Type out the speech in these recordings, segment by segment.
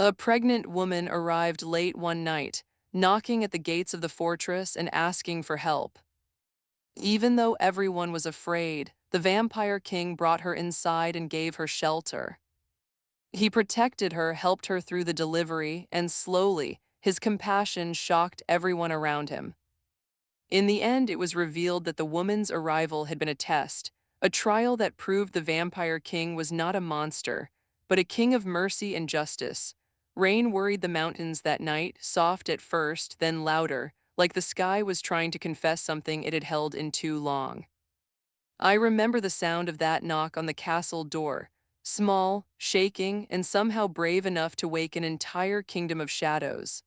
A pregnant woman arrived late one night, knocking at the gates of the fortress and asking for help. Even though everyone was afraid, the vampire king brought her inside and gave her shelter. He protected her, helped her through the delivery, and slowly, his compassion shocked everyone around him. In the end, it was revealed that the woman's arrival had been a test, a trial that proved the vampire king was not a monster, but a king of mercy and justice. Rain worried the mountains that night, soft at first, then louder, like the sky was trying to confess something it had held in too long. I remember the sound of that knock on the castle door, small, shaking, and somehow brave enough to wake an entire kingdom of shadows.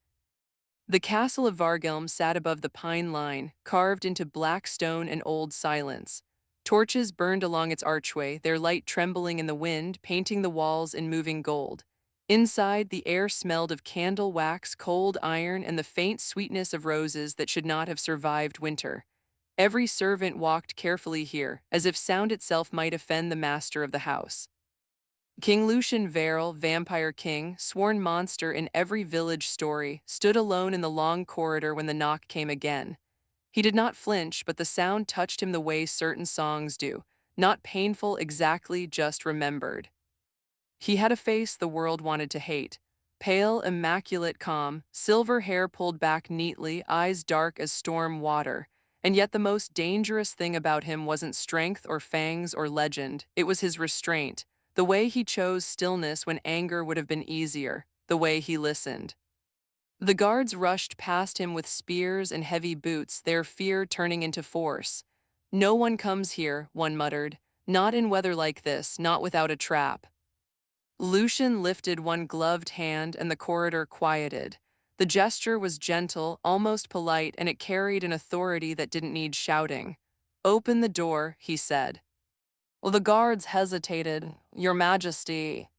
The castle of Varghelm sat above the pine line, carved into black stone and old silence. Torches burned along its archway, their light trembling in the wind, painting the walls in moving gold. Inside, the air smelled of candle wax, cold iron, and the faint sweetness of roses that should not have survived winter. Every servant walked carefully here, as if sound itself might offend the master of the house. King Lucien Varel, vampire king, sworn monster in every village story, stood alone in the long corridor when the knock came again. He did not flinch, but the sound touched him the way certain songs do, not painful exactly, just remembered. He had a face the world wanted to hate. Pale, immaculate calm, silver hair pulled back neatly, eyes dark as storm water. And yet the most dangerous thing about him wasn't strength or fangs or legend, it was his restraint, the way he chose stillness when anger would have been easier, the way he listened. The guards rushed past him with spears and heavy boots, their fear turning into force. "No one comes here," one muttered, "not in weather like this, not without a trap." Lucien lifted one gloved hand and the corridor quieted. The gesture was gentle, almost polite, and it carried an authority that didn't need shouting. "Open the door," he said. Well, the guards hesitated. "Your Majesty."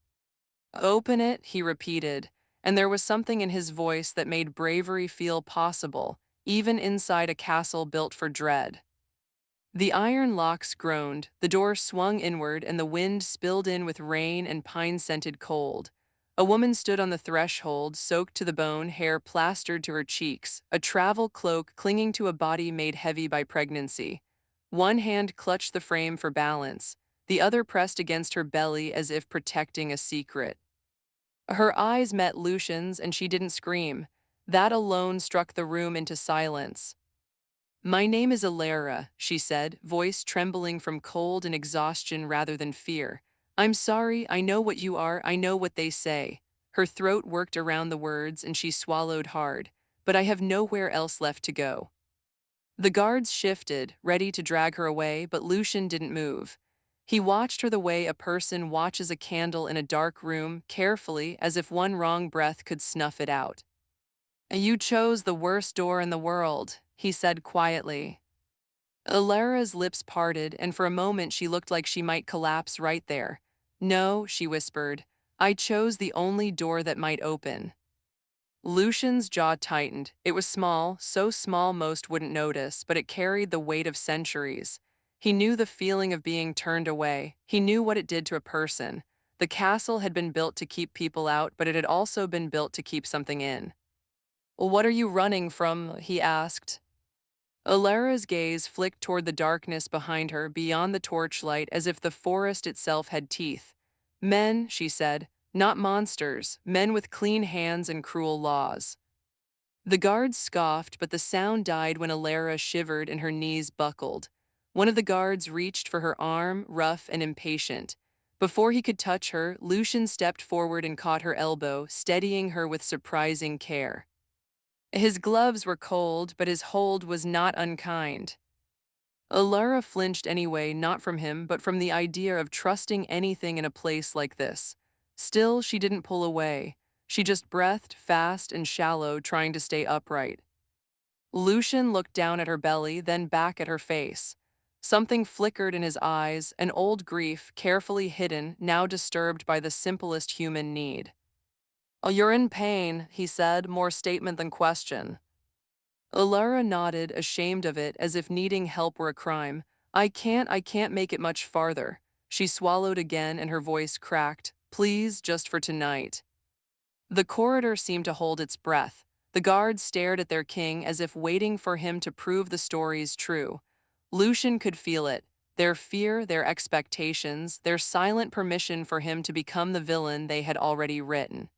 "Open it," he repeated, and there was something in his voice that made bravery feel possible, even inside a castle built for dread. The iron locks groaned, the door swung inward, and the wind spilled in with rain and pine-scented cold. A woman stood on the threshold, soaked to the bone, hair plastered to her cheeks, a travel cloak clinging to a body made heavy by pregnancy. One hand clutched the frame for balance, the other pressed against her belly as if protecting a secret. Her eyes met Lucian's, and she didn't scream. That alone struck the room into silence. "My name is Elara," she said, voice trembling from cold and exhaustion rather than fear. "I'm sorry, I know what you are, I know what they say." Her throat worked around the words and she swallowed hard. "But I have nowhere else left to go." The guards shifted, ready to drag her away, but Lucien didn't move. He watched her the way a person watches a candle in a dark room, carefully, as if one wrong breath could snuff it out. "You chose the worst door in the world," he said quietly. Alara's lips parted, and for a moment she looked like she might collapse right there. "No," she whispered, "I chose the only door that might open." Lucian's jaw tightened. It was small, so small most wouldn't notice, but it carried the weight of centuries. He knew the feeling of being turned away. He knew what it did to a person. The castle had been built to keep people out, but it had also been built to keep something in. "What are you running from?" he asked. Alara's gaze flicked toward the darkness behind her, beyond the torchlight, as if the forest itself had teeth. "Men," she said, "not monsters, men with clean hands and cruel laws." The guards scoffed, but the sound died when Elara shivered and her knees buckled. One of the guards reached for her arm, rough and impatient. Before he could touch her, Lucien stepped forward and caught her elbow, steadying her with surprising care. His gloves were cold, but his hold was not unkind. Elara flinched anyway, not from him, but from the idea of trusting anything in a place like this. Still, she didn't pull away. She just breathed, fast and shallow, trying to stay upright. Lucien looked down at her belly, then back at her face. Something flickered in his eyes, an old grief, carefully hidden, now disturbed by the simplest human need. "Oh, you're in pain," he said, more statement than question. Elara nodded, ashamed of it, as if needing help were a crime. I can't make it much farther." She swallowed again and her voice cracked. "Please, just for tonight." The corridor seemed to hold its breath. The guards stared at their king as if waiting for him to prove the stories true. Lucien could feel it, their fear, their expectations, their silent permission for him to become the villain they had already written.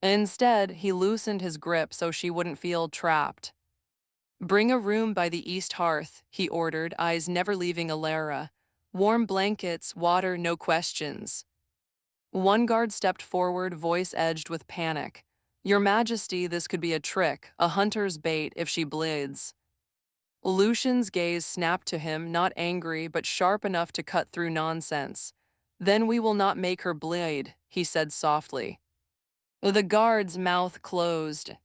Instead, he loosened his grip so she wouldn't feel trapped. "Bring a room by the east hearth," he ordered, eyes never leaving Elara. "Warm blankets, water, no questions." One guard stepped forward, voice edged with panic. "Your Majesty, this could be a trick, a hunter's bait if she bleeds." Lucian's gaze snapped to him, not angry, but sharp enough to cut through nonsense. "Then we will not make her bleed," he said softly. The guard's mouth closed.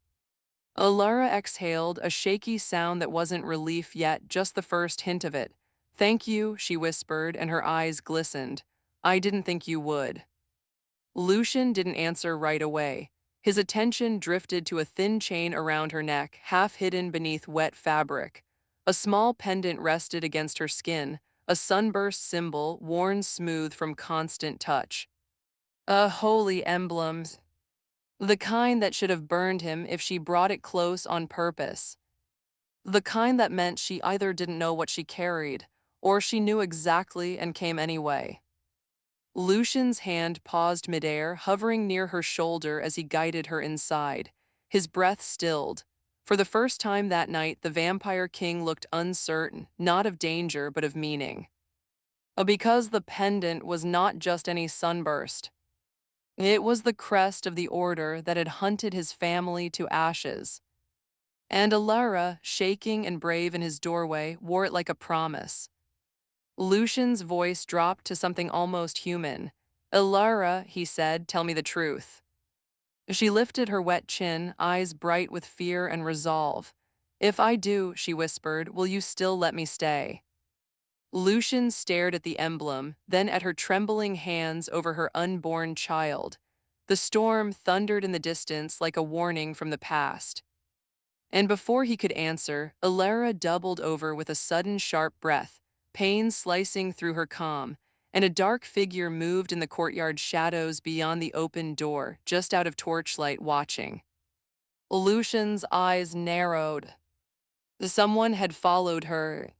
Elara exhaled, a shaky sound that wasn't relief yet, just the first hint of it. "Thank you," she whispered, and her eyes glistened. "I didn't think you would." Lucien didn't answer right away. His attention drifted to a thin chain around her neck, half hidden beneath wet fabric. A small pendant rested against her skin, a sunburst symbol worn smooth from constant touch. A holy emblem. The kind that should have burned him if she brought it close on purpose. The kind that meant she either didn't know what she carried, or she knew exactly and came anyway. Lucian's hand paused midair, hovering near her shoulder as he guided her inside. His breath stilled. For the first time that night, the Vampire King looked uncertain, not of danger, but of meaning. Because the pendant was not just any sunburst. It was the crest of the order that had hunted his family to ashes. And Elara, shaking and brave in his doorway, wore it like a promise. Lucian's voice dropped to something almost human. "Elara," he said, "tell me the truth." She lifted her wet chin, eyes bright with fear and resolve. "If I do," she whispered, "will you still let me stay?" Lucien stared at the emblem, then at her trembling hands over her unborn child. The storm thundered in the distance like a warning from the past. And before he could answer, Elara doubled over with a sudden sharp breath, pain slicing through her calm, and a dark figure moved in the courtyard shadows beyond the open door, just out of torchlight, watching. Lucian's eyes narrowed. Someone had followed her.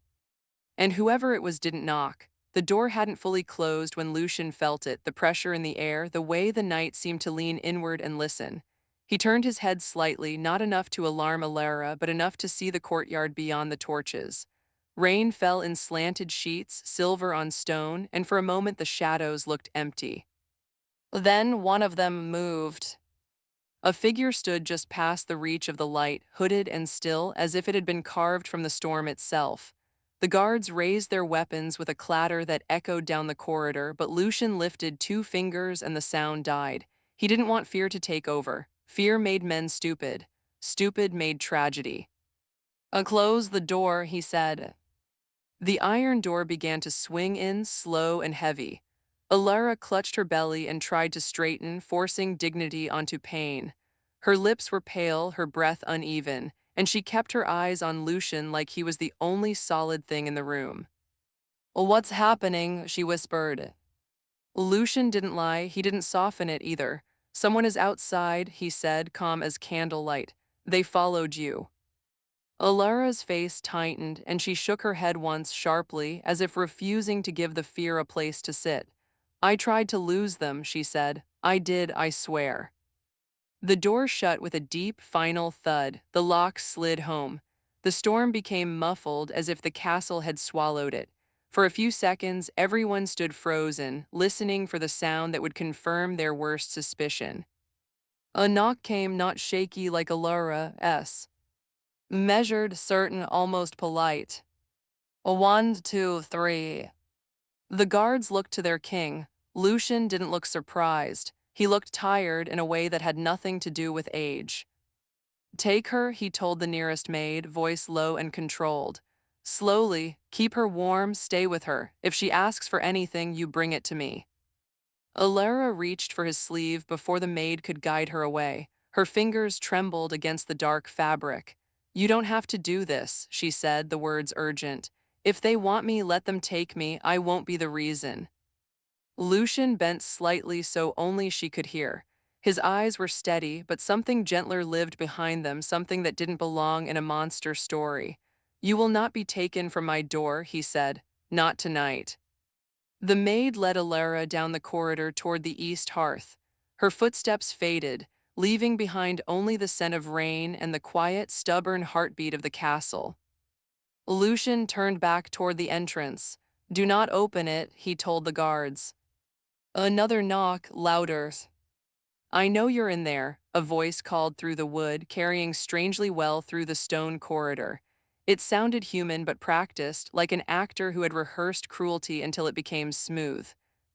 And whoever it was didn't knock. The door hadn't fully closed when Lucien felt it, the pressure in the air, the way the night seemed to lean inward and listen. He turned his head slightly, not enough to alarm Elara, but enough to see the courtyard beyond the torches. Rain fell in slanted sheets, silver on stone, and for a moment the shadows looked empty. Then one of them moved. A figure stood just past the reach of the light, hooded and still, as if it had been carved from the storm itself. The guards raised their weapons with a clatter that echoed down the corridor, but Lucien lifted 2 fingers and the sound died. He didn't want fear to take over. Fear made men stupid. Stupid made tragedy. "Close the door," he said. The iron door began to swing in, slow and heavy. Elara clutched her belly and tried to straighten, forcing dignity onto pain. Her lips were pale, her breath uneven, and she kept her eyes on Lucien like he was the only solid thing in the room. "What's happening?" she whispered. Lucien didn't lie, he didn't soften it either. "Someone is outside," he said, calm as candlelight. "They followed you." Alara's face tightened, and she shook her head once sharply, as if refusing to give the fear a place to sit. "I tried to lose them," she said. "I did, I swear." The door shut with a deep, final thud. The lock slid home. The storm became muffled, as if the castle had swallowed it. For a few seconds, everyone stood frozen, listening for the sound that would confirm their worst suspicion. A knock came, not shaky like Alara's. Measured, certain, almost polite. "A 1, 2, 3. The guards looked to their king. Lucien didn't look surprised. He looked tired in a way that had nothing to do with age. "Take her," he told the nearest maid, voice low and controlled. "Slowly, keep her warm, stay with her. If she asks for anything, you bring it to me." Elara reached for his sleeve before the maid could guide her away. Her fingers trembled against the dark fabric. "You don't have to do this," she said, the words urgent. "If they want me, let them take me. I won't be the reason." Lucien bent slightly so only she could hear. His eyes were steady, but something gentler lived behind them, something that didn't belong in a monster story. "You will not be taken from my door," he said. "Not tonight." The maid led Elara down the corridor toward the east hearth. Her footsteps faded, leaving behind only the scent of rain and the quiet, stubborn heartbeat of the castle. Lucien turned back toward the entrance. "Do not open it," he told the guards. Another knock, louder. "I know you're in there," a voice called through the wood, carrying strangely well through the stone corridor. It sounded human but practiced, like an actor who had rehearsed cruelty until it became smooth.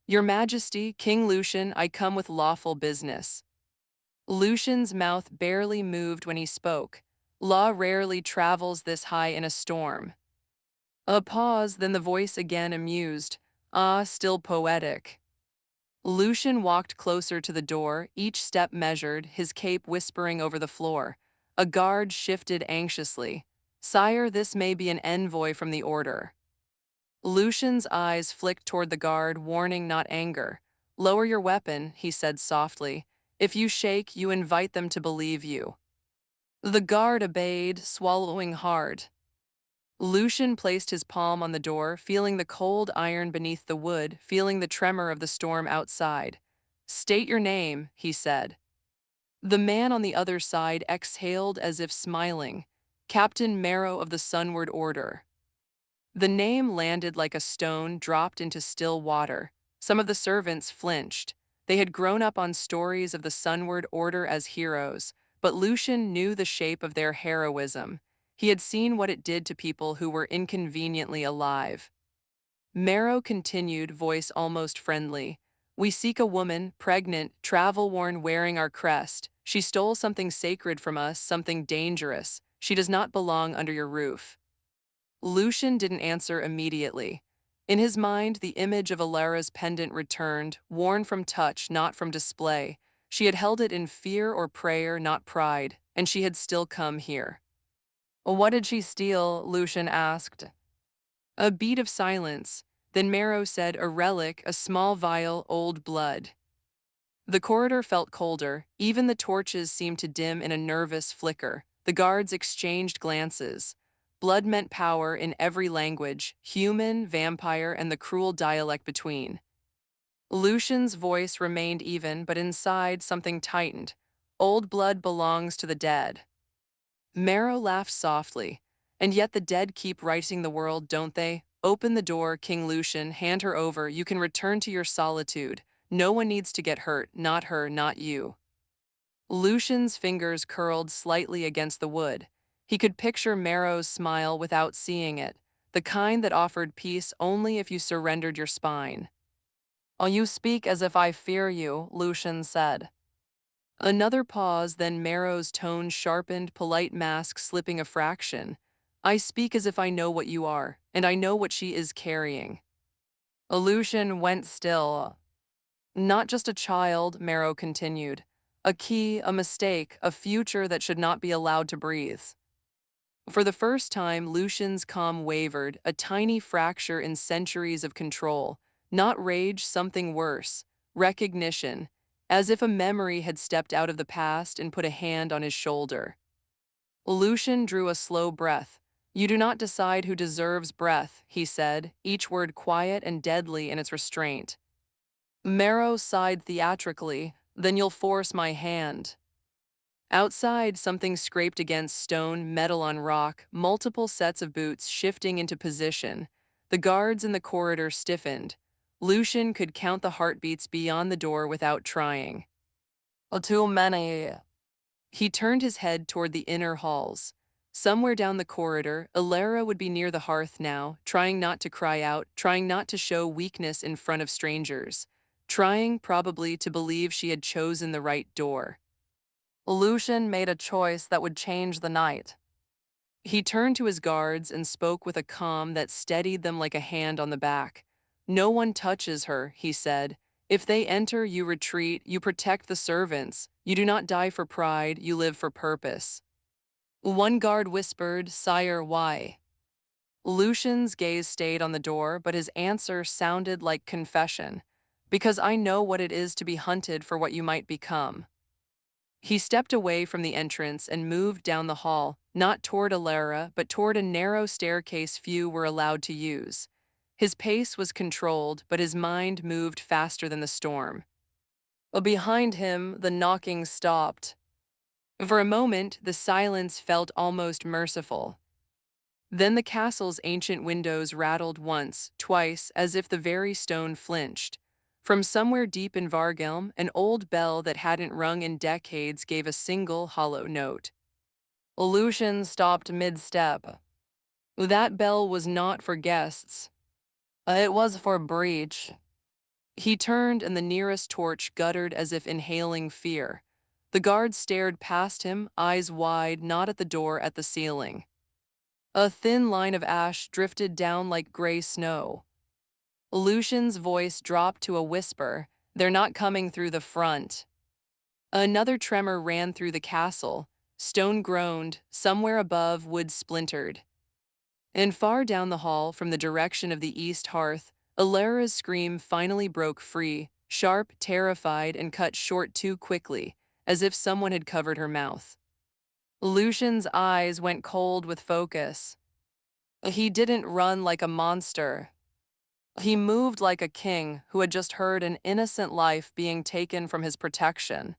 "Your Majesty, King Lucien, I come with lawful business." Lucian's mouth barely moved when he spoke. Law rarely travels this high in a storm. A pause, then the voice again, amused. "Ah, still poetic." Lucien walked closer to the door, each step measured, his cape whispering over the floor. A guard shifted anxiously. "Sire, this may be an envoy from the Order." Lucian's eyes flicked toward the guard, warning, not anger. "Lower your weapon," he said softly. "If you shake, you invite them to believe you." The guard obeyed, swallowing hard. Lucien placed his palm on the door, feeling the cold iron beneath the wood, feeling the tremor of the storm outside. "State your name," he said. The man on the other side exhaled as if smiling. "Captain Marrow of the Sunward Order." The name landed like a stone dropped into still water. Some of the servants flinched. They had grown up on stories of the Sunward Order as heroes, but Lucien knew the shape of their heroism. He had seen what it did to people who were inconveniently alive. Marrow continued, voice almost friendly. "We seek a woman, pregnant, travel-worn, wearing our crest. She stole something sacred from us, something dangerous. She does not belong under your roof." Lucien didn't answer immediately. In his mind, the image of Elara's pendant returned, worn from touch, not from display. She had held it in fear or prayer, not pride, and she had still come here. "What did she steal?" Lucien asked. A beat of silence. Then Marrow said, "A relic, a small vial, old blood." The corridor felt colder. Even the torches seemed to dim in a nervous flicker. The guards exchanged glances. Blood meant power in every language, human, vampire, and the cruel dialect between. Lucian's voice remained even, but inside something tightened. "Old blood belongs to the dead." Marrow laughed softly. "And yet the dead keep writing the world, don't they? Open the door, King Lucien, hand her over. You can return to your solitude. No one needs to get hurt, not her, not you." Lucian's fingers curled slightly against the wood. He could picture Marrow's smile without seeing it, the kind that offered peace only if you surrendered your spine. "Oh, you speak as if I fear you," Lucien said. Another pause, then Marrow's tone sharpened, polite mask slipping a fraction. "I speak as if I know what you are, and I know what she is carrying." Lucien went still. "Not just a child," Marrow continued. "A key, a mistake, a future that should not be allowed to breathe." For the first time, Lucian's calm wavered, a tiny fracture in centuries of control. Not rage, something worse. Recognition, as if a memory had stepped out of the past and put a hand on his shoulder. Lucien drew a slow breath. "You do not decide who deserves breath," he said, each word quiet and deadly in its restraint. Marrow sighed theatrically. "Then you'll force my hand." Outside, something scraped against stone, metal on rock, multiple sets of boots shifting into position. The guards in the corridor stiffened. Lucien could count the heartbeats beyond the door without trying. "Too many." He turned his head toward the inner halls. Somewhere down the corridor, Elara would be near the hearth now, trying not to cry out, trying not to show weakness in front of strangers, trying, probably, to believe she had chosen the right door. Lucien made a choice that would change the night. He turned to his guards and spoke with a calm that steadied them like a hand on the back. "No one touches her," he said. "If they enter, you retreat, you protect the servants. You do not die for pride, you live for purpose." One guard whispered, "Sire, why?" Lucian's gaze stayed on the door, but his answer sounded like confession. "Because I know what it is to be hunted for what you might become." He stepped away from the entrance and moved down the hall, not toward Elara, but toward a narrow staircase few were allowed to use. His pace was controlled, but his mind moved faster than the storm. Behind him, the knocking stopped. For a moment, the silence felt almost merciful. Then the castle's ancient windows rattled once, twice, as if the very stone flinched. From somewhere deep in Varghelm, an old bell that hadn't rung in decades gave a single hollow note. Lucien stopped mid-step. That bell was not for guests. It was for breach. He turned and the nearest torch guttered as if inhaling fear. The guard stared past him, eyes wide, not at the door, at the ceiling. A thin line of ash drifted down like gray snow. Lucian's voice dropped to a whisper. They're not coming through the front. Another tremor ran through the castle. Stone groaned, somewhere above wood splintered. And far down the hall, from the direction of the east hearth, Elara's scream finally broke free, sharp, terrified, and cut short too quickly, as if someone had covered her mouth. Lucian's eyes went cold with focus. He didn't run like a monster. He moved like a king who had just heard an innocent life being taken from his protection.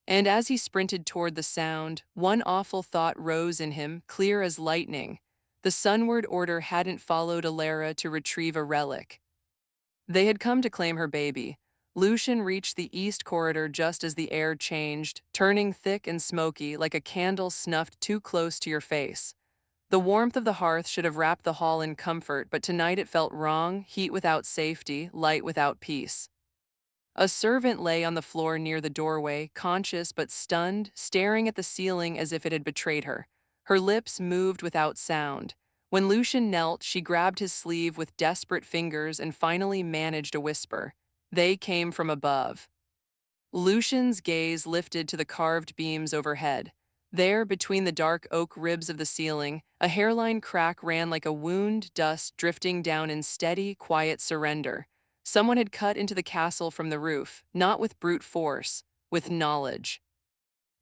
And as he sprinted toward the sound, one awful thought rose in him, clear as lightning. The sunward order hadn't followed Elara to retrieve a relic. They had come to claim her baby. Lucien reached the east corridor just as the air changed, turning thick and smoky like a candle snuffed too close to your face. The warmth of the hearth should have wrapped the hall in comfort, but tonight it felt wrong, heat without safety, light without peace. A servant lay on the floor near the doorway, conscious but stunned, staring at the ceiling as if it had betrayed her. Her lips moved without sound. When Lucien knelt, she grabbed his sleeve with desperate fingers and finally managed a whisper. They came from above. Lucian's gaze lifted to the carved beams overhead. There, between the dark oak ribs of the ceiling, a hairline crack ran like a wound, dust drifting down in steady, quiet surrender. Someone had cut into the castle from the roof, not with brute force, with knowledge.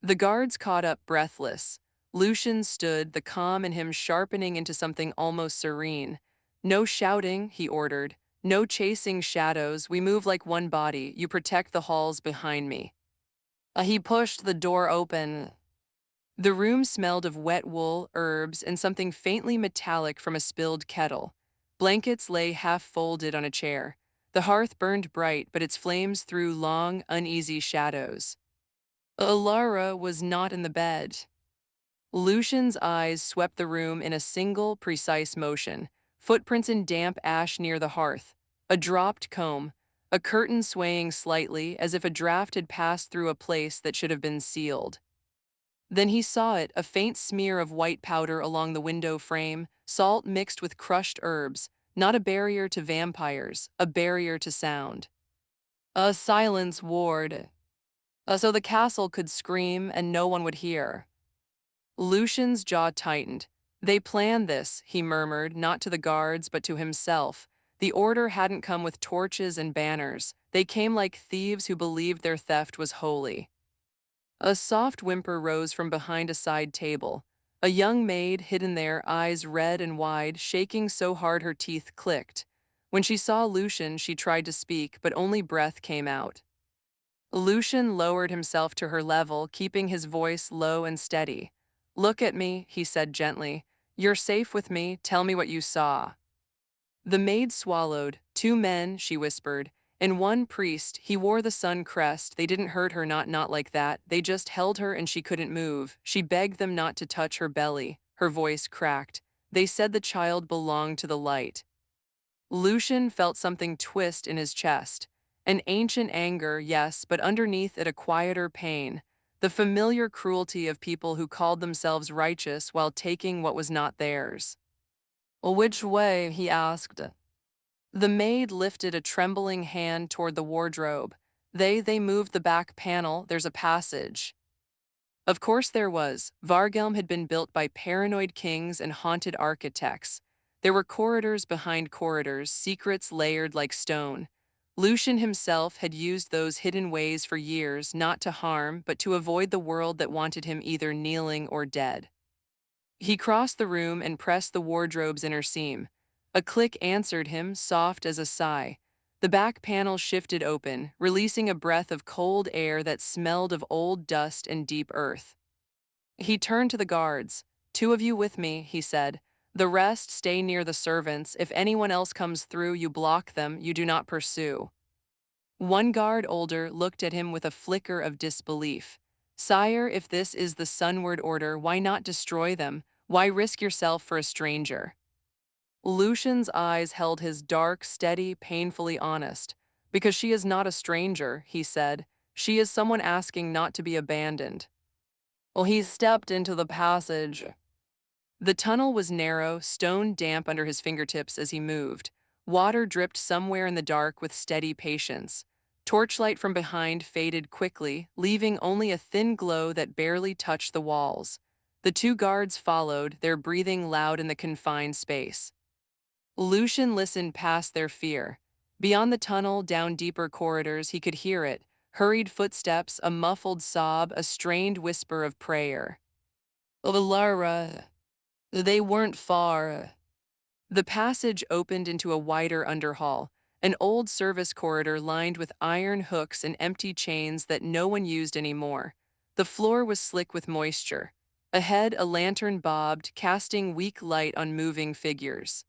The guards caught up breathless. Lucien stood, the calm in him sharpening into something almost serene. No shouting, he ordered. No chasing shadows, we move like one body, you protect the halls behind me. He pushed the door open. The room smelled of wet wool, herbs, and something faintly metallic from a spilled kettle. Blankets lay half-folded on a chair. The hearth burned bright, but its flames threw long, uneasy shadows. Elara was not in the bed. Lucian's eyes swept the room in a single, precise motion. Footprints in damp ash near the hearth. A dropped comb. A curtain swaying slightly, as if a draft had passed through a place that should have been sealed. Then he saw it, a faint smear of white powder along the window frame, salt mixed with crushed herbs, not a barrier to vampires, a barrier to sound. A silence ward. So the castle could scream and no one would hear. Lucian's jaw tightened. They planned this, he murmured, not to the guards but to himself. The order hadn't come with torches and banners. They came like thieves who believed their theft was holy. A soft whimper rose from behind a side table. A young maid hidden there, eyes red and wide, shaking so hard her teeth clicked. When she saw Lucien, she tried to speak, but only breath came out. Lucien lowered himself to her level, keeping his voice low and steady. "Look at me," he said gently. "You're safe with me. Tell me what you saw." The maid swallowed. "2 men," she whispered, "and 1 priest. He wore the sun crest. They didn't hurt her, not like that. They just held her and she couldn't move. She begged them not to touch her belly." Her voice cracked. "They said the child belonged to the light." Lucien felt something twist in his chest. An ancient anger, yes, but underneath it a quieter pain. The familiar cruelty of people who called themselves righteous while taking what was not theirs. "Which way?" he asked. The maid lifted a trembling hand toward the wardrobe. They moved the back panel. There's a passage." Of course there was. Varghelm had been built by paranoid kings and haunted architects. There were corridors behind corridors, secrets layered like stone. Lucien himself had used those hidden ways for years, not to harm, but to avoid the world that wanted him either kneeling or dead. He crossed the room and pressed the wardrobe's inner seam. A click answered him, soft as a sigh. The back panel shifted open, releasing a breath of cold air that smelled of old dust and deep earth. He turned to the guards. "Two of you with me," he said. "The rest stay near the servants. If anyone else comes through, you block them, you do not pursue." One guard, older, looked at him with a flicker of disbelief. "Sire, if this is the sunward order, why not destroy them? Why risk yourself for a stranger?" Lucian's eyes held his dark, steady, painfully honest. "Because she is not a stranger," he said. "She is someone asking not to be abandoned." Well, he stepped into the passage. The tunnel was narrow, stone damp under his fingertips as he moved. Water dripped somewhere in the dark with steady patience. Torchlight from behind faded quickly, leaving only a thin glow that barely touched the walls. The two guards followed, their breathing loud in the confined space. Lucien listened past their fear. Beyond the tunnel, down deeper corridors, he could hear it. Hurried footsteps, a muffled sob, a strained whisper of prayer. "Elara." They weren't far. The passage opened into a wider underhall, an old service corridor lined with iron hooks and empty chains that no one used anymore. The floor was slick with moisture. Ahead, a lantern bobbed, casting weak light on moving figures.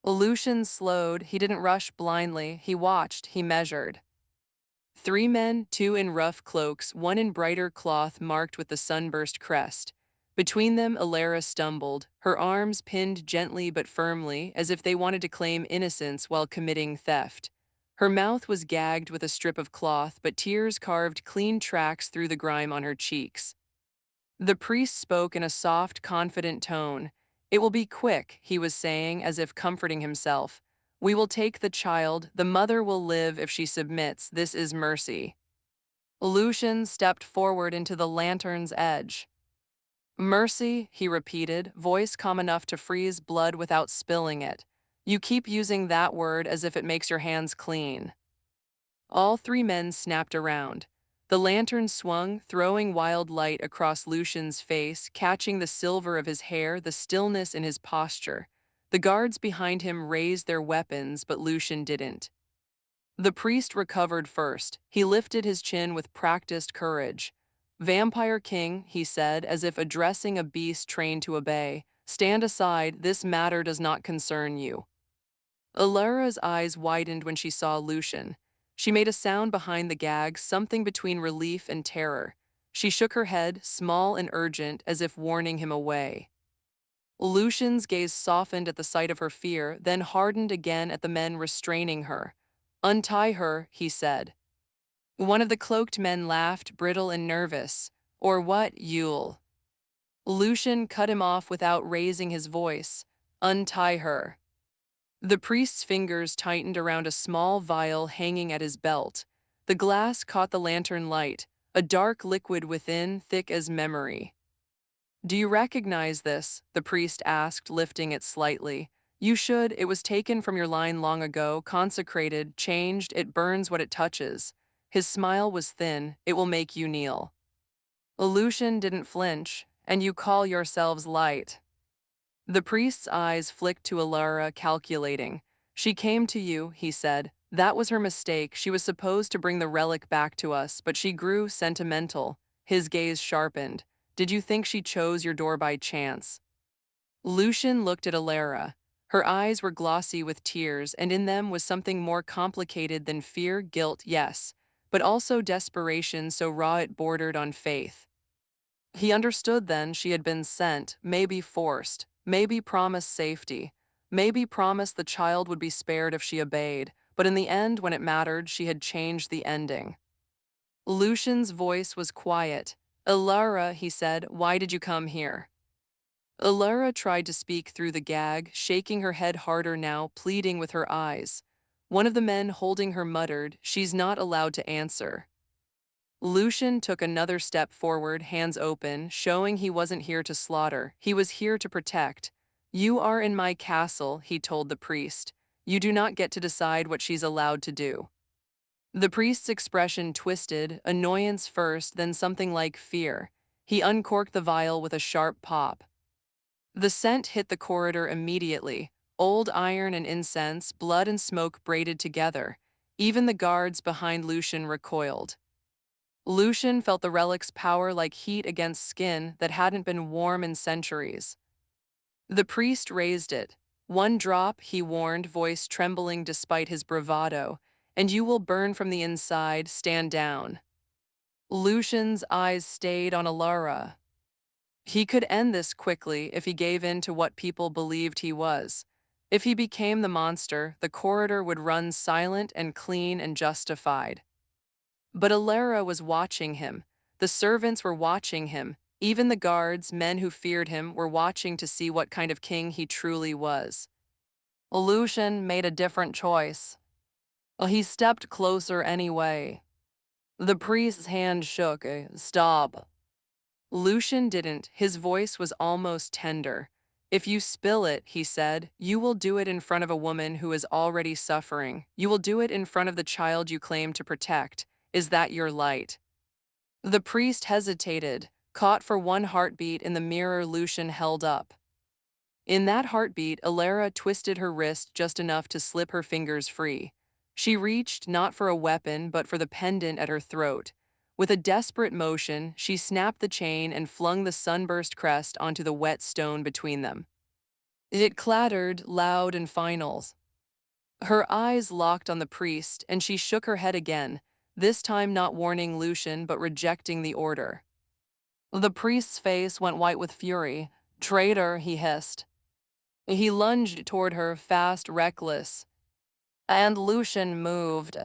Lucien slowed. He didn't rush blindly. He watched, he measured. Three men, two in rough cloaks, one in brighter cloth marked with the sunburst crest. Between them, Elara stumbled, her arms pinned gently but firmly, as if they wanted to claim innocence while committing theft. Her mouth was gagged with a strip of cloth, but tears carved clean tracks through the grime on her cheeks. The priest spoke in a soft, confident tone. "It will be quick," he was saying, as if comforting himself. "We will take the child. The mother will live if she submits. This is mercy." Lucien stepped forward into the lantern's edge. "Mercy," he repeated, voice calm enough to freeze blood without spilling it. "You keep using that word as if it makes your hands clean." All three men snapped around. The lantern swung, throwing wild light across Lucien's face, catching the silver of his hair, the stillness in his posture. The guards behind him raised their weapons, but Lucien didn't. The priest recovered first. He lifted his chin with practiced courage. "Vampire King," he said, as if addressing a beast trained to obey, "stand aside, this matter does not concern you." Elara's eyes widened when she saw Lucien. She made a sound behind the gag, something between relief and terror. She shook her head, small and urgent, as if warning him away. Lucien's gaze softened at the sight of her fear, then hardened again at the men restraining her. "Untie her," he said. One of the cloaked men laughed, brittle and nervous. "Or what, Yule?" Lucien cut him off without raising his voice. "Untie her." The priest's fingers tightened around a small vial hanging at his belt. The glass caught the lantern light, a dark liquid within, thick as memory. "Do you recognize this?" the priest asked, lifting it slightly. "You should. It was taken from your line long ago, consecrated, changed. It burns what it touches." His smile was thin. "It will make you kneel." Lucien didn't flinch. "And you call yourselves light." The priest's eyes flicked to Elara, calculating. "She came to you," he said. "That was her mistake. She was supposed to bring the relic back to us, but she grew sentimental." His gaze sharpened. "Did you think she chose your door by chance?" Lucien looked at Elara. Her eyes were glossy with tears, and in them was something more complicated than fear, guilt, yes, but also desperation so raw it bordered on faith. He understood then she had been sent, maybe forced, maybe promised safety, maybe promised the child would be spared if she obeyed, but in the end, when it mattered, she had changed the ending. Lucien's voice was quiet. "Elara," he said, "why did you come here?" Elara tried to speak through the gag, shaking her head harder now, pleading with her eyes. One of the men holding her muttered, "She's not allowed to answer." Lucien took another step forward, hands open, showing he wasn't here to slaughter, he was here to protect. "You are in my castle," he told the priest. "You do not get to decide what she's allowed to do." The priest's expression twisted, annoyance first, then something like fear. He uncorked the vial with a sharp pop. The scent hit the corridor immediately. Old iron and incense, blood and smoke braided together. Even the guards behind Lucien recoiled. Lucien felt the relic's power like heat against skin that hadn't been warm in centuries. The priest raised it. "One drop," he warned, voice trembling despite his bravado, "and you will burn from the inside. Stand down." Lucian's eyes stayed on Elara. He could end this quickly if he gave in to what people believed he was. If he became the monster, the corridor would run silent and clean and justified. But Elara was watching him. The servants were watching him. Even the guards, men who feared him, were watching to see what kind of king he truly was. Lucien made a different choice. He stepped closer anyway. The priest's hand shook. "Stop." Lucien didn't. His voice was almost tender. "If you spill it," he said, "you will do it in front of a woman who is already suffering. You will do it in front of the child you claim to protect. Is that your light?" The priest hesitated, caught for one heartbeat in the mirror Lucien held up. In that heartbeat, Elara twisted her wrist just enough to slip her fingers free. She reached not for a weapon, but for the pendant at her throat. With a desperate motion, she snapped the chain and flung the sunburst crest onto the wet stone between them. It clattered, loud and final. Her eyes locked on the priest, and she shook her head again, this time not warning Lucien but rejecting the order. The priest's face went white with fury. "Traitor," he hissed. He lunged toward her, fast, reckless. And Lucien moved.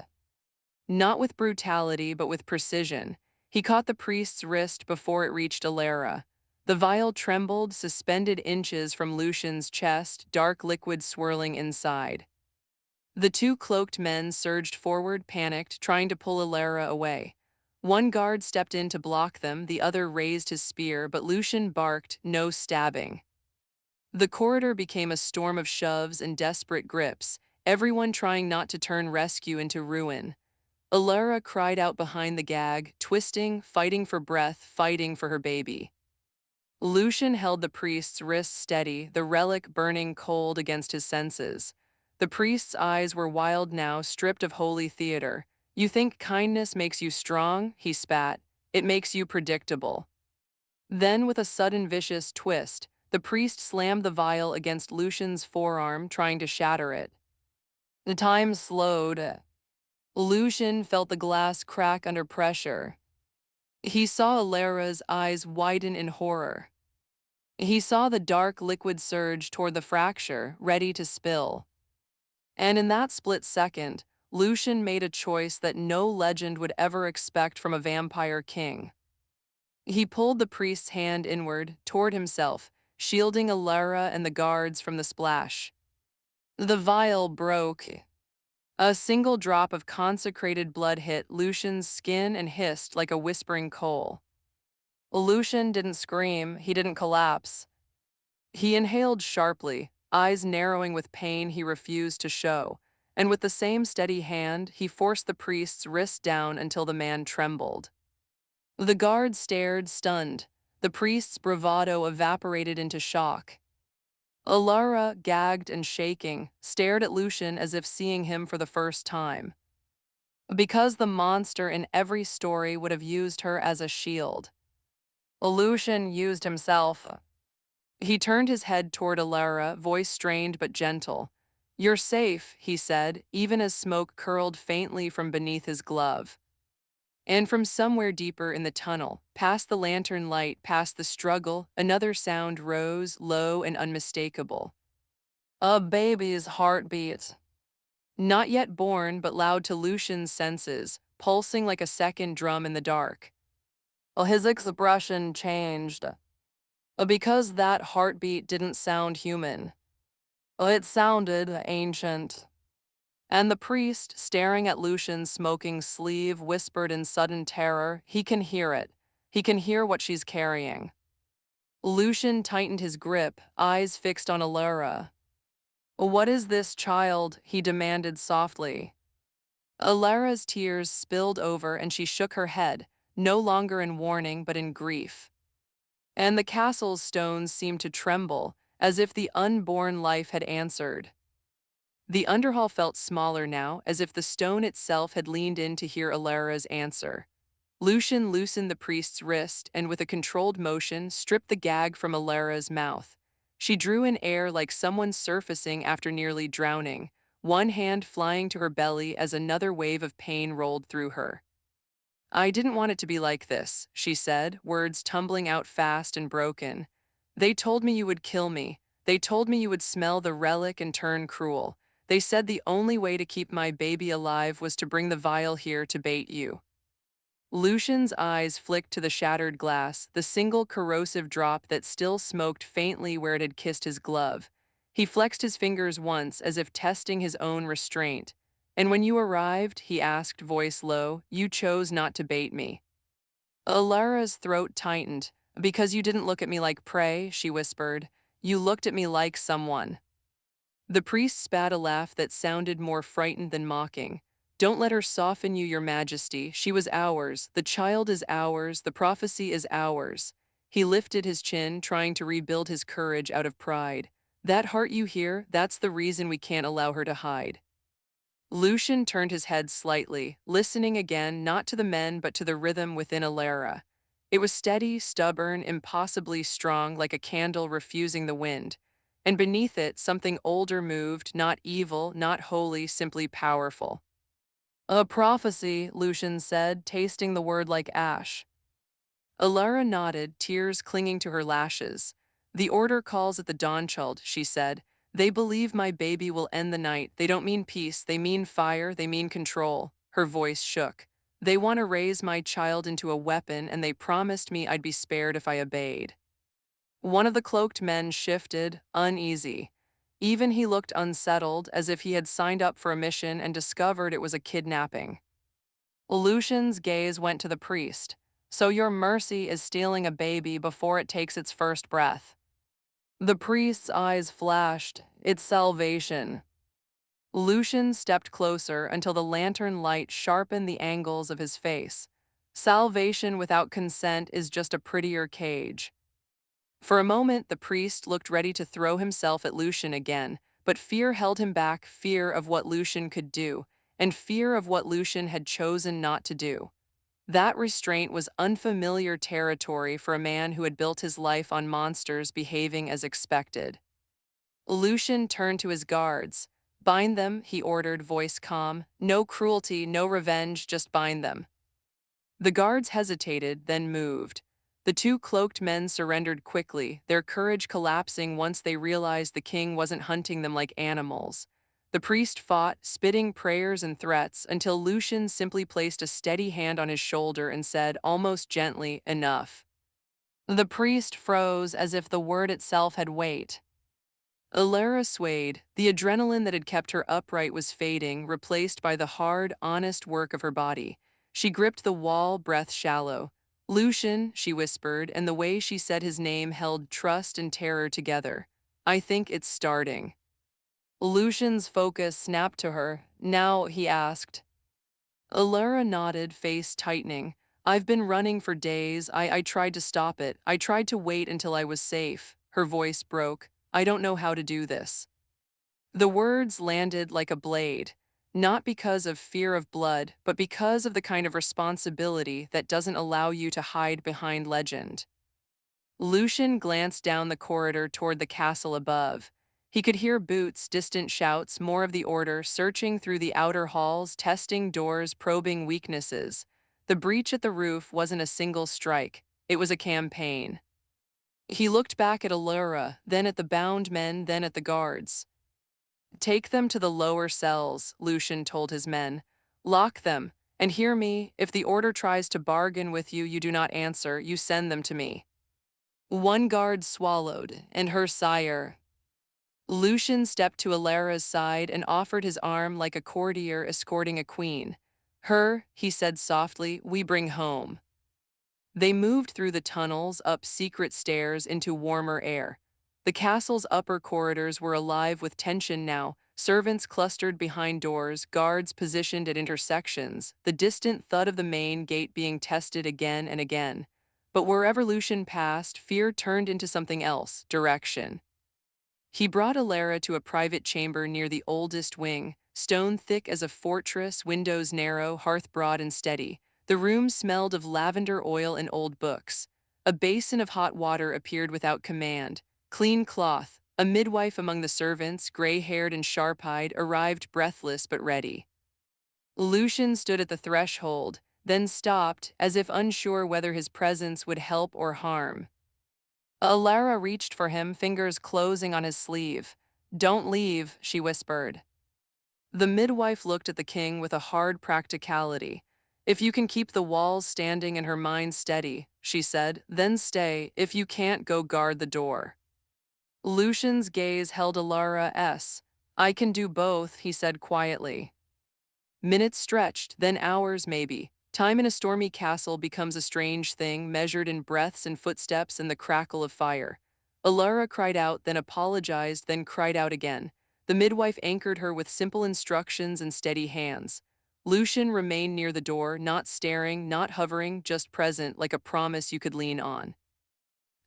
Not with brutality, but with precision. He caught the priest's wrist before it reached Elara. The vial trembled, suspended inches from Lucien's chest, dark liquid swirling inside. The two cloaked men surged forward, panicked, trying to pull Elara away. One guard stepped in to block them, the other raised his spear, but Lucien barked, "No stabbing." The corridor became a storm of shoves and desperate grips, everyone trying not to turn rescue into ruin. Elara cried out behind the gag, twisting, fighting for breath, fighting for her baby. Lucien held the priest's wrist steady, the relic burning cold against his senses. The priest's eyes were wild now, stripped of holy theater. "You think kindness makes you strong?" he spat. "It makes you predictable." Then, with a sudden vicious twist, the priest slammed the vial against Lucien's forearm, trying to shatter it. The time slowed. Lucien felt the glass crack under pressure. He saw Elara's eyes widen in horror. He saw the dark liquid surge toward the fracture, ready to spill. And in that split second, Lucien made a choice that no legend would ever expect from a vampire king. He pulled the priest's hand inward, toward himself, shielding Elara and the guards from the splash. The vial broke. A single drop of consecrated blood hit Lucien's skin and hissed like a whispering coal. Lucien didn't scream, he didn't collapse. He inhaled sharply, eyes narrowing with pain he refused to show, and with the same steady hand, he forced the priest's wrist down until the man trembled. The guard stared, stunned. The priest's bravado evaporated into shock. Elara, gagged and shaking, stared at Lucien as if seeing him for the first time. Because the monster in every story would have used her as a shield. Lucien used himself. He turned his head toward Elara, voice strained but gentle. "You're safe," he said, even as smoke curled faintly from beneath his glove. And from somewhere deeper in the tunnel, past the lantern light, past the struggle, another sound rose, low and unmistakable. A baby's heartbeat. Not yet born, but loud to Lucien's senses, pulsing like a second drum in the dark. His expression changed. Because that heartbeat didn't sound human. It sounded ancient. And the priest, staring at Lucien's smoking sleeve, whispered in sudden terror, "He can hear it. He can hear what she's carrying." Lucien tightened his grip, eyes fixed on Elara. "What is this child?" he demanded softly. Elara's tears spilled over and she shook her head, no longer in warning but in grief. And the castle's stones seemed to tremble, as if the unborn life had answered. The underhall felt smaller now, as if the stone itself had leaned in to hear Elara's answer. Lucien loosened the priest's wrist and with a controlled motion stripped the gag from Elara's mouth. She drew in air like someone surfacing after nearly drowning, one hand flying to her belly as another wave of pain rolled through her. "I didn't want it to be like this," she said, words tumbling out fast and broken. "They told me you would kill me. They told me you would smell the relic and turn cruel. They said the only way to keep my baby alive was to bring the vial here to bait you." Lucian's eyes flicked to the shattered glass, the single corrosive drop that still smoked faintly where it had kissed his glove. He flexed his fingers once as if testing his own restraint. "And when you arrived," he asked, voice low, "you chose not to bait me." Alara's throat tightened. "Because you didn't look at me like prey," she whispered. "You looked at me like someone." The priest spat a laugh that sounded more frightened than mocking. "Don't let her soften you, your majesty. She was ours. The child is ours. The prophecy is ours." He lifted his chin, trying to rebuild his courage out of pride. "That heart you hear, that's the reason we can't allow her to hide." Lucien turned his head slightly, listening again not to the men but to the rhythm within Elara. It was steady, stubborn, impossibly strong, like a candle refusing the wind. And beneath it, something older moved, not evil, not holy, simply powerful. "A prophecy," Lucien said, tasting the word like ash. Elara nodded, tears clinging to her lashes. "The order calls at the dawnchild," she said. "They believe my baby will end the night. They don't mean peace, they mean fire, they mean control." Her voice shook. "They want to raise my child into a weapon, and they promised me I'd be spared if I obeyed." One of the cloaked men shifted, uneasy. Even he looked unsettled, as if he had signed up for a mission and discovered it was a kidnapping. Lucian's gaze went to the priest. "So your mercy is stealing a baby before it takes its first breath." The priest's eyes flashed. "It's salvation." Lucien stepped closer until the lantern light sharpened the angles of his face. "Salvation without consent is just a prettier cage." For a moment, the priest looked ready to throw himself at Lucien again, but fear held him back, fear of what Lucien could do, and fear of what Lucien had chosen not to do. That restraint was unfamiliar territory for a man who had built his life on monsters behaving as expected. Lucien turned to his guards. "Bind them," he ordered, voice calm. "No cruelty, no revenge, just bind them." The guards hesitated, then moved. The two cloaked men surrendered quickly, their courage collapsing once they realized the king wasn't hunting them like animals. The priest fought, spitting prayers and threats, until Lucien simply placed a steady hand on his shoulder and said, almost gently, "Enough." The priest froze as if the word itself had weight. Elara swayed. The adrenaline that had kept her upright was fading, replaced by the hard, honest work of her body. She gripped the wall, breath shallow. "Lucien," she whispered, and the way she said his name held trust and terror together. "I think it's starting." Lucian's focus snapped to her. "Now," he asked. Elara nodded, face tightening. "I've been running for days. I tried to stop it. I tried to wait until I was safe." Her voice broke. "I don't know how to do this." The words landed like a blade, not because of fear of blood, but because of the kind of responsibility that doesn't allow you to hide behind legend. Lucien glanced down the corridor toward the castle above. He could hear boots, distant shouts, more of the order, searching through the outer halls, testing doors, probing weaknesses. The breach at the roof wasn't a single strike. It was a campaign. He looked back at Elara, then at the bound men, then at the guards. "Take them to the lower cells," Lucien told his men. "Lock them, and hear me, if the order tries to bargain with you, you do not answer, you send them to me." One guard swallowed, and her sire. Lucien stepped to Elara's side and offered his arm like a courtier escorting a queen. "Her," he said softly, "we bring home." They moved through the tunnels, up secret stairs into warmer air. The castle's upper corridors were alive with tension now, Servants clustered behind doors, guards positioned at intersections, the distant thud of the main gate being tested again and again. But wherever Lucien passed, fear turned into something else, direction. He brought Elara to a private chamber near the oldest wing, stone thick as a fortress, windows narrow, hearth broad and steady. The room smelled of lavender oil and old books. A basin of hot water appeared without command. Clean cloth. A midwife among the servants, gray-haired and sharp-eyed, arrived breathless but ready. Lucien stood at the threshold, then stopped, as if unsure whether his presence would help or harm. Elara reached for him, fingers closing on his sleeve. "Don't leave," she whispered. The midwife looked at the king with a hard practicality. "If you can keep the walls standing and her mind steady," she said, "then stay. If you can't, go guard the door." Lucien's gaze held Elara's. "I can do both," he said quietly. Minutes stretched, then hours maybe. Time in a stormy castle becomes a strange thing, measured in breaths and footsteps and the crackle of fire. Elara cried out, then apologized, then cried out again. The midwife anchored her with simple instructions and steady hands. Lucien remained near the door, not staring, not hovering, just present, like a promise you could lean on.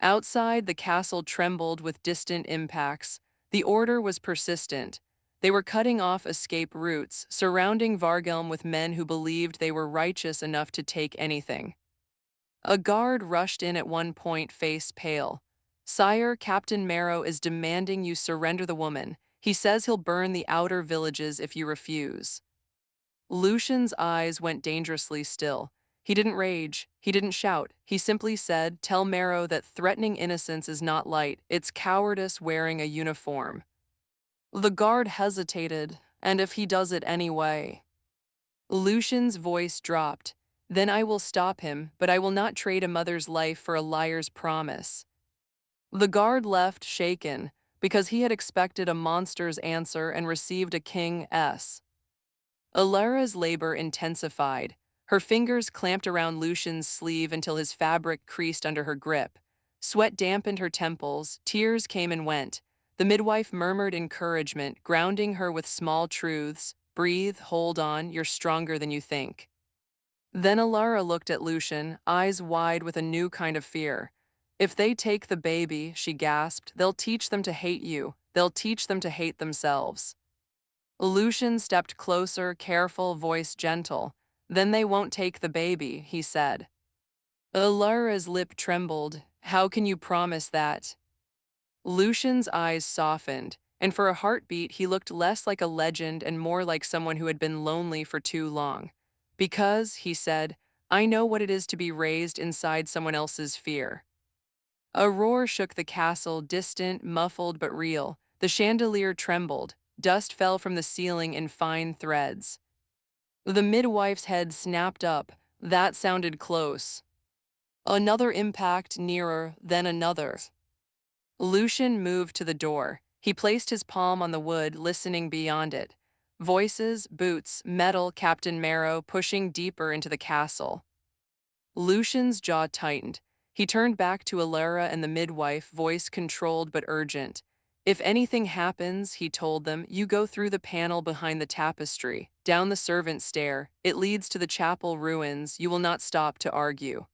Outside, the castle trembled with distant impacts. The order was persistent. They were cutting off escape routes, surrounding Varghelm with men who believed they were righteous enough to take anything. A guard rushed in at one point, face pale. "Sire, Captain Marrow is demanding you surrender the woman. He says he'll burn the outer villages if you refuse." Lucien's eyes went dangerously still. He didn't rage, he didn't shout, he simply said, "Tell Marrow that threatening innocence is not light, it's cowardice wearing a uniform." The guard hesitated, "And if he does it anyway?" Lucien's voice dropped. "Then I will stop him, but I will not trade a mother's life for a liar's promise." The guard left shaken, because he had expected a monster's answer and received a king's. Elara's labor intensified. Her fingers clamped around Lucien's sleeve until his fabric creased under her grip. Sweat dampened her temples, tears came and went. The midwife murmured encouragement, grounding her with small truths. "Breathe, hold on, you're stronger than you think." Then Elara looked at Lucien, eyes wide with a new kind of fear. "If they take the baby," she gasped, "they'll teach them to hate you. They'll teach them to hate themselves." Lucien stepped closer, careful, voice gentle. "Then they won't take the baby," he said. Elara's lip trembled. "How can you promise that?" Lucien's eyes softened, and for a heartbeat he looked less like a legend and more like someone who had been lonely for too long. "Because," he said, "I know what it is to be raised inside someone else's fear." A roar shook the castle, distant, muffled but real. The chandelier trembled. Dust fell from the ceiling in fine threads. The midwife's head snapped up. That sounded close. Another impact, nearer, then another. Lucien moved to the door. He placed his palm on the wood, listening beyond it. Voices, boots, metal, Captain Marrow pushing deeper into the castle. Lucien's jaw tightened. He turned back to Elara and the midwife, voice controlled but urgent. "If anything happens," he told them, "you go through the panel behind the tapestry, down the servant stair. It leads to the chapel ruins. You will not stop to argue."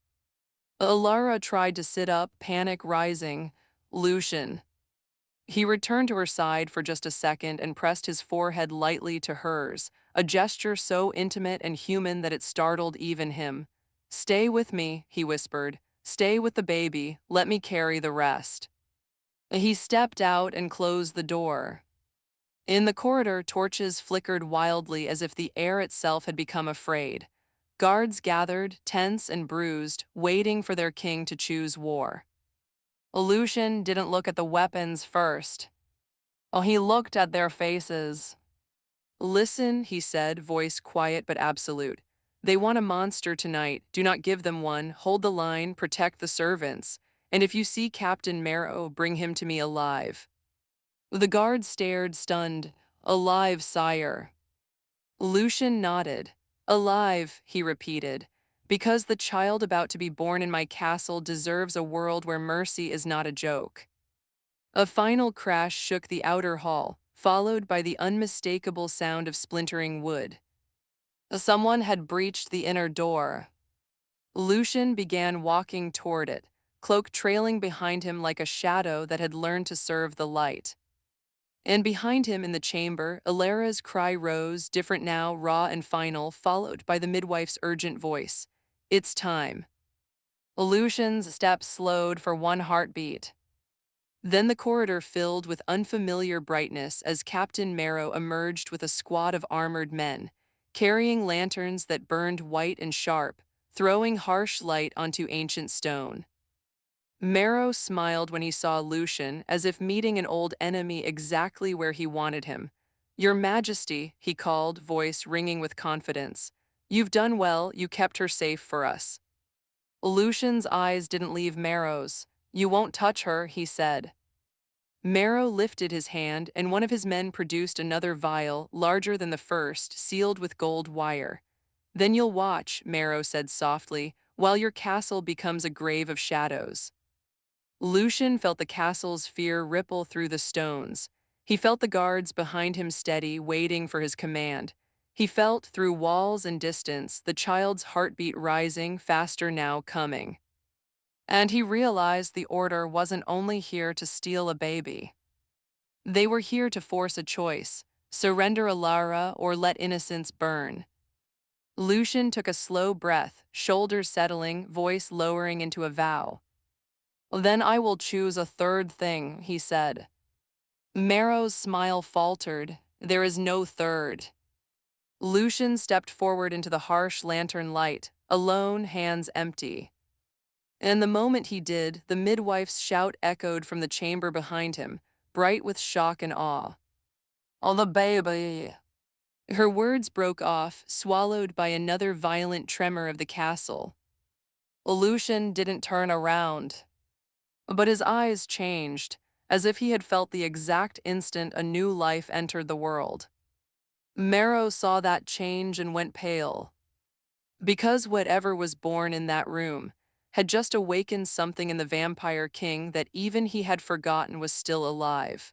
Elara tried to sit up, panic rising. "Lucien." He returned to her side for just a second and pressed his forehead lightly to hers, a gesture so intimate and human that it startled even him. "Stay with me," he whispered. "Stay with the baby. Let me carry the rest." He stepped out and closed the door. In the corridor, torches flickered wildly as if the air itself had become afraid. Guards gathered, tense and bruised, waiting for their king to choose war. Lucien didn't look at the weapons first. Oh, he looked at their faces. "Listen," he said, voice quiet but absolute. "They want a monster tonight. Do not give them one. Hold the line, protect the servants. And if you see Captain Marrow, bring him to me alive." The guard stared, stunned. "Alive, sire." Lucien nodded. "Alive," he repeated, "because the child about to be born in my castle deserves a world where mercy is not a joke." A final crash shook the outer hall. followed by the unmistakable sound of splintering wood. Someone had breached the inner door. Lucien began walking toward it, cloak trailing behind him like a shadow that had learned to serve the light. And behind him in the chamber, Elara's cry rose, different now, raw and final, followed by the midwife's urgent voice. "It's time." Lucien's steps slowed for one heartbeat. Then the corridor filled with unfamiliar brightness as Captain Marrow emerged with a squad of armored men, carrying lanterns that burned white and sharp, throwing harsh light onto ancient stone. Marrow smiled when he saw Lucien, as if meeting an old enemy exactly where he wanted him. "Your Majesty," he called, voice ringing with confidence. "You've done well, you kept her safe for us." Lucien's eyes didn't leave Marrow's. "You won't touch her," he said. Marrow lifted his hand, and one of his men produced another vial, larger than the first, sealed with gold wire. "Then you'll watch," Marrow said softly, "while your castle becomes a grave of shadows." Lucien felt the castle's fear ripple through the stones. He felt the guards behind him steady, waiting for his command. He felt, through walls and distance, the child's heartbeat rising, faster now, coming. And he realized the Order wasn't only here to steal a baby. They were here to force a choice: surrender Elara or let innocence burn. Lucien took a slow breath, shoulders settling, voice lowering into a vow. "Then I will choose a third thing," he said. Marrow's smile faltered. "There is no third." Lucien stepped forward into the harsh lantern light, alone, hands empty. And the moment he did, the midwife's shout echoed from the chamber behind him, bright with shock and awe. "Oh, the baby!" Her words broke off, swallowed by another violent tremor of the castle. Lucien didn't turn around. But his eyes changed, as if he had felt the exact instant a new life entered the world. Marrow saw that change and went pale, because whatever was born in that room had just awakened something in the vampire king that even he had forgotten was still alive.